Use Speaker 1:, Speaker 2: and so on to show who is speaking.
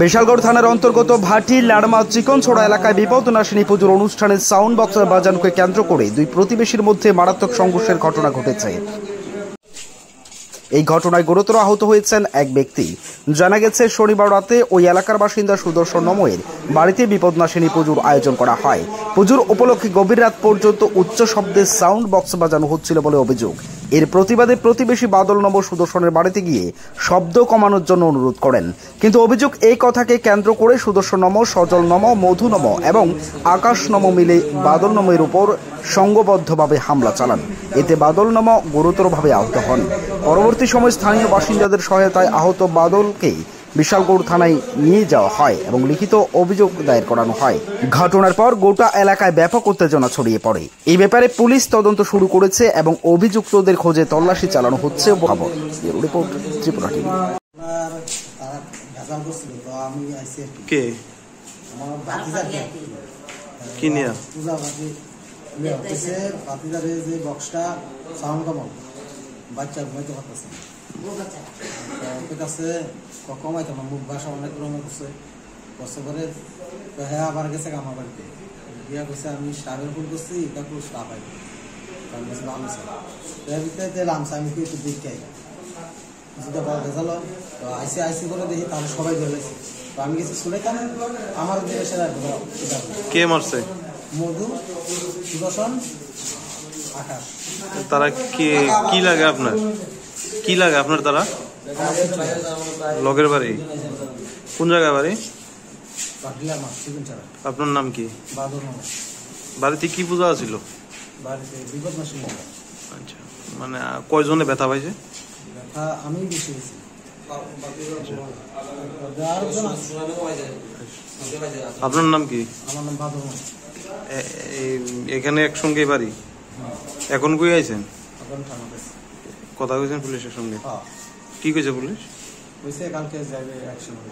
Speaker 1: বিশালগড় থানার অন্তর্গত ভাটি লাড়মা চিকনছড়া এলাকায় বিপদনাশিনী পুজোর অনুষ্ঠানে সাউন্ড বক্স বাজানোকে কেন্দ্র করে দুই প্রতিবেশীর মধ্যে মারাত্মক সংঘর্ষের ঘটনা ঘটেছে। এই ঘটনায় গুরুতর আহত হয়েছেন এক ব্যক্তি। জানা গেছে, শনিবার রাতে ওই এলাকার বাসিন্দা সুদর্শন নময়ের বাড়িতে বিপদনাশিনী পুজোর আয়োজন করা হয়। পুজোর উপলক্ষে গভীর রাত পর্যন্ত উচ্চ শব্দে সাউন্ড বক্স বাজানো হচ্ছিল বলে অভিযোগ। এর প্রতিবাদে প্রতিবেশী বাদল নম সুদর্শনের বাড়িতে গিয়ে শব্দ কমানোর জন্য অনুরোধ করেন, কিন্তু অভিযোগ এই কথাকে কেন্দ্র করে সুদর্শন নম, সজল নম, মধু নম এবং আকাশ নম মিলে বাদল নমের উপর সংঘবদ্ধভাবে হামলা চালান। এতে বাদল নম গুরুতরভাবে আহত হন। পরবর্তী সময় স্থানীয় বাসিন্দাদের সহায়তায় আহত বাদলকে বিশালগড় থানায় নিয়ে যাওয়া হয় এবং লিখিত অভিযোগ দায়ের করানো হয়। ঘটনার পর গোটা এলাকায় ব্যাপক উত্তেজনা ছড়িয়ে পড়ে। এই ব্যাপারে পুলিশ তদন্ত শুরু করেছে এবং অভিযুক্তদের খোঁজে তল্লাশি চালানো হচ্ছে। খবর রিপোর্ট ত্রিপুরা টিভি।
Speaker 2: বাচ্চা ঘুমাইতে পারতেছে কাছে কমাইতো না, মুখ বাসা অনেক রকম করছে করে হ্যাঁ আবার গেছে আমার বাড়িতে গিয়া করছে আমি স্টাফের ফুল করছি, এটা পুরো স্টাফ আই ভালো এর ভিতরে দিলাম আমি কি একটু দেখতে কিছুটা বড় ভেজাল তো আইসি করে দেখি তাহলে সবাই ধরেছে। তো আমি গেছি শুনে কেন আমার
Speaker 3: কে মারছে?
Speaker 2: মধু, সুদর্শন, আকাশ।
Speaker 3: তারা কি লাগে আপনার? কি লাগে আপনার? তারা লগের বাড়ি? কোন জায়গায় বাড়ি? আপনার নাম কি? বাড়িতে কি পূজা ছিল? আচ্ছা, মানে কয়জনে ব্যথা পাইছে?
Speaker 2: আমি বেশি হয়েছি।
Speaker 3: আপনার নাম কি?
Speaker 2: আমার নাম বাদল।
Speaker 3: এখানে একসঙ্গে বাড়ি? এখন কই আইছেন? কথা কইছেন পুলিশের সঙ্গে? কি কইছে পুলিশ?
Speaker 2: কালকে যাবে অ্যাকশন হবে।